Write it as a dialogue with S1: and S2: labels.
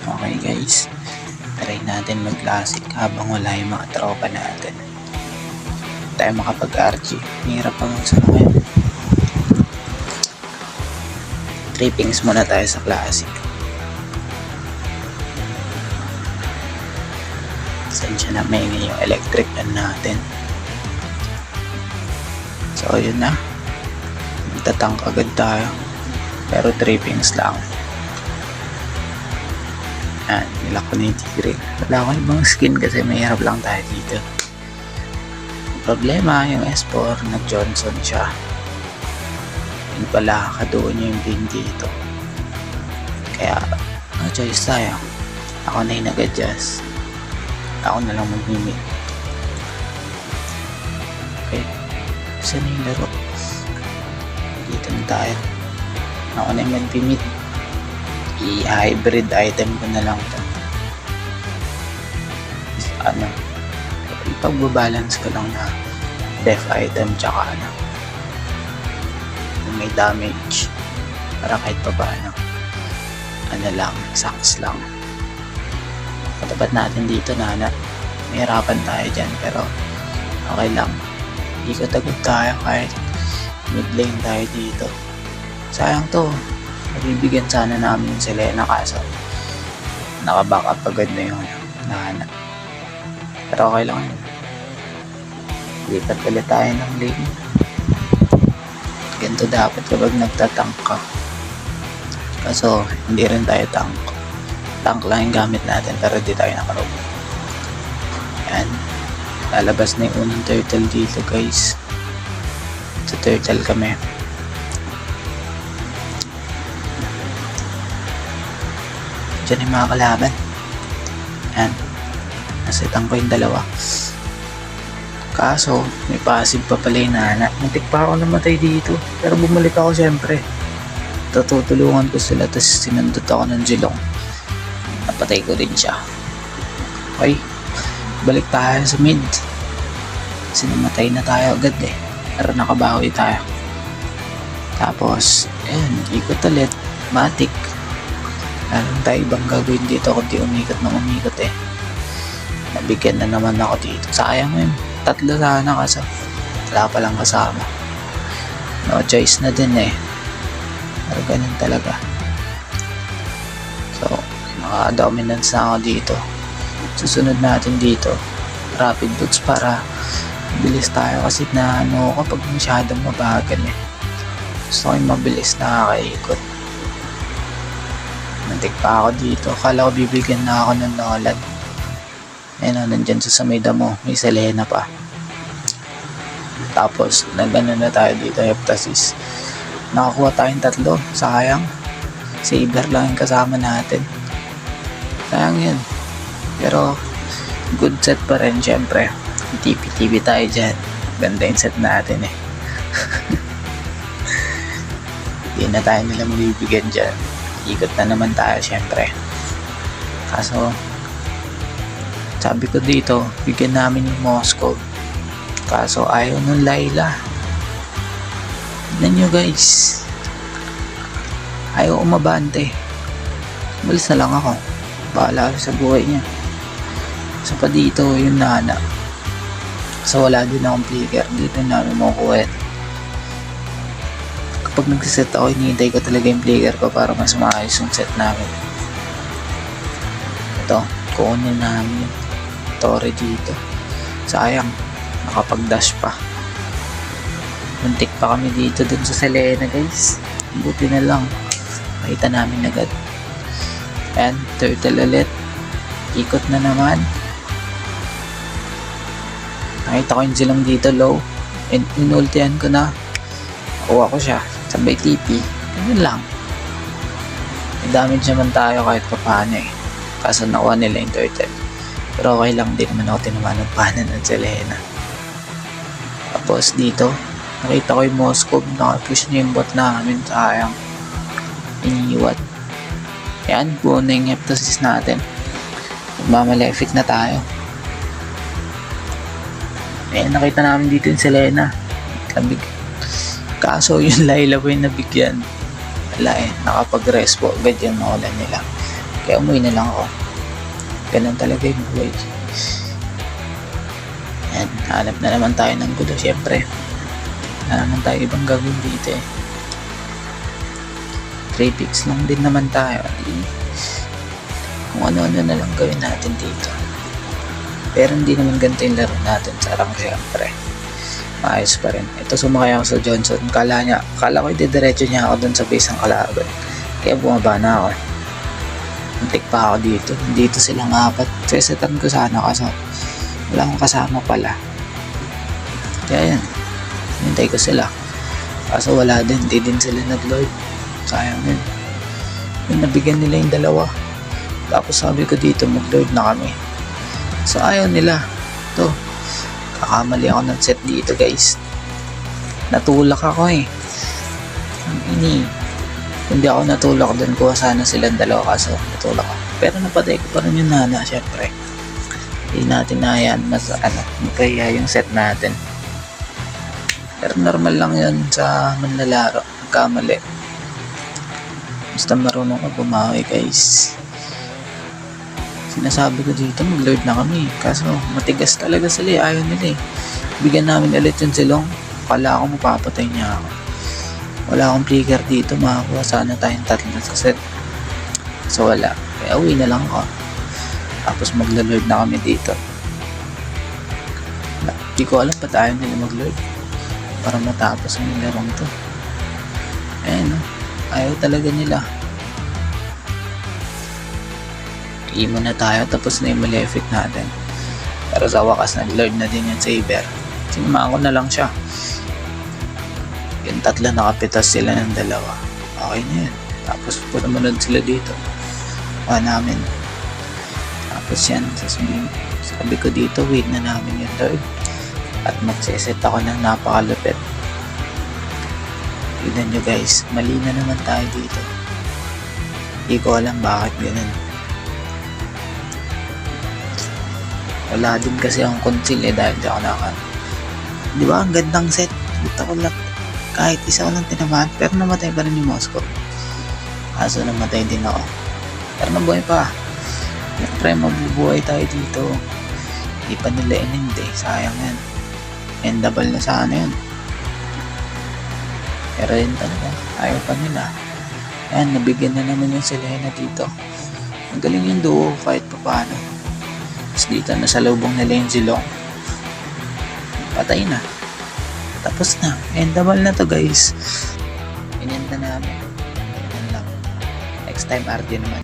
S1: Okay guys, try natin mag-classic habang wala yung mga tropa natin. Hindi tayo makapag-RG. Mahirap pa sa ngayon. Trippings muna tayo sa classic. Sensya na may yung electric pan natin. So yun na. Magtatangk agad tayo. Pero trippings lang. Yan, nilak ko na yung tigre. Wala ko ibang skin kasi mahirap lang tayo dito. Problema, yung S4, nag-Johnson siya. Yun pala, kadoon niya yung pin dito. Kaya, no choice tayo. Ako na yung nag-adjust. Ako na lang mag-mimik. Okay. Saan yung laro? Dito na tayo. Ako na yung mag-mimik. I-hybrid item ko na lang to. Ano? Ipagbabalance ko lang na def item tsaka may damage para kahit pa paano lang, saks lang. Patapat natin dito na mahirapan tayo dyan pero okay lang, ikot agad tayo kahit mid lane tayo dito. Sayang to, nabibigyan sana namin yung Selena kaso naka-back up agad na yung nahana. Pero okay lang yun. Lipat ulit tayo ng lane. Ganito dapat kapag nagtatank ka. Kaso hindi rin tayo tank. Tank lang yung gamit natin pero di tayo nakaroon. Yan. Lalabas na yung unang turtle dito guys. Sa turtle kami. Diyan yung mga kalaban. Yan. Nasetang ko yung dalawa. Kaso, may passive pa pala yung nana. Muntik pa ako namatay dito. Pero bumalik ako syempre. Tutulungan ko sila. Tapos sinundot ako ng Jilong. Napatay ko din siya. Okay. Balik tayo sa mid. Kasi namatay na tayo agad eh. Pero nakabawi tayo. Tapos, ayun. Ikot ulit. Matik. Alam tayo ibang gagawin dito. Kundi umikot na umikot eh. Nabigyan na naman ako dito. Sayang yun. 3 sana kasi wala palang kasama. No choice na din eh. Pero ganun talaga. So, maka-dominance na ako dito. Susunod natin dito. Rapid boots para bilis tayo kasi na kapag masyadong mabagal eh. Gusto ko yung mabilis nakakaikot. Nantik pa ako dito. Akala ko bibigyan na ako ng Nolan. Ayan o, nandyan sa may damo. May Selena pa. Tapos, nagano na tayo dito, Heptasis. Nakakuha tayong 3. Sayang. Saber lang yung kasama natin. Sayang yun. Pero, good set pa rin, syempre. TP-TP tayo dyan. Ganda yung set natin eh. Hindi na tayo nila mabibigyan dyan. Ikot na naman tayo, syempre. Kaso, sabi ko dito, bigyan namin yung Moscow. Kaso ayaw ng Layla. Tignan nyo guys. Ayaw umabante. Malis na lang ako. Bahala sa buhay niya. So pa dito yung nana. So wala din akong flicker. Dito namin makukuha. Kapag nagsiset ako, hinihintay ko talaga yung flicker ko para mas maayos yung set namin. Ito, kukunin namin Torre dito. Sayang, nakapag-dash pa. Muntik pa kami dito dun sa Selena guys. Buti na lang. Makita namin agad. And turtle ulit. Ikot na naman. Nakita ko yung Zilong dito low. Inultihan ko na. Kuha ko siya. Sabay TP. Ganun lang. May damage naman tayo kahit pa paano eh. Kaso nakuha nila yung turtle. Pero okay lang, din naman ako tinumanagpanan ng Selena. Tapos dito, nakita ko yung Moscow, nakapush niya yung bot namin, sayang. Iniiwat. Yan, buo na yung Heptasis natin. Magmamalefik na tayo. Ayan, nakita namin dito yung Selena. Labig. Kaso yung Layla po yung nabigyan. Wala eh, nakapag-respo agad yung Nolan nila. Kaya umuwi na lang ako. Ganun talaga yung buhay. Yan, hanap na naman tayo ng gulo syempre. Wala naman tayo ibang gagawin dito eh. 3 picks lang din naman tayo. Kung ano-ano na lang gawin natin dito. Pero hindi naman ganito yung laro natin. Sarang syempre. Maayos pa rin. Ito sumakay ako sa Johnson. Kala ko didiretso niya ako dun sa base ng kalaban. Kaya bumaba na ako. Muntik pa ako dito. Dito silang apat. Sesetan ko sana kaso wala akong kasama pala. Kaya yan. Hintay ko sila. Kaso wala din. Hindi din sila nag-lord. Sayang yun. Yung nabigyan nila yung dalawa. Tapos sabi ko dito mag-lord na kami. So ayaw nila. Ito. Kakamali ako ng set dito guys. Natulak ako eh. Hindi ako natulak doon. Kuha sana silang dalawa kaso natulak ako. Pero napatay ko pa rin yung nana syempre. Hindi natin nahayaan magkaya yung set natin. Pero normal lang yun sa manlalaro. Kamali. Basta marunong ka bumawi guys. Sinasabi ko dito mag-lord na kami. Kaso matigas talaga sila eh. Ayaw nila eh. Bigyan namin ulit yung silong. Akala ko mapapatay niya ako. Wala akong flicker dito. Makakuha sana tayong 3 sa set. So wala. Kaya uwi na lang ako. Tapos magla-lord na kami dito. Hindi ko alam pa tayo nila mag-lord. Para matapos ang larong to. Ayan o. Ayaw talaga nila. Imo na tayo. Tapos na yung malefic natin. Pero sa wakas nag-lord na din yung saber. Sinama ko na lang siya. Yung 3 nakapitas sila ng 2. Okay na yun. Tapos pumunod sila dito. Namin. Tapos yan. Sabi ko dito wait na namin yung lord. At magsiset ako ng napakalupit. Tignan nyo guys. Mali na naman tayo dito. Hindi ko alam bakit ganun. Wala din kasi akong conceal eh dahil di ako di ba ang gandang set. Buta ko lang. Kahit isa ko lang tinamaan. Pero namatay pa rin yung mouse ko. Kaso namatay din ako. Pero nabuhay pa. Siyempre mabubuhay tayo dito. Hindi pa nila inindi. Sayang yan. Endable na sana yun. Pero yun talaga. Ayaw pa nila. Ayan, nabigyan na naman yung Selena dito. Ang galing yung duo kahit pa paano. Tapos dito nasalubong nila yung Zilong. Patay na. Tapos na. Endable na to guys. Inenda namin. Yan lang. Next time RT naman.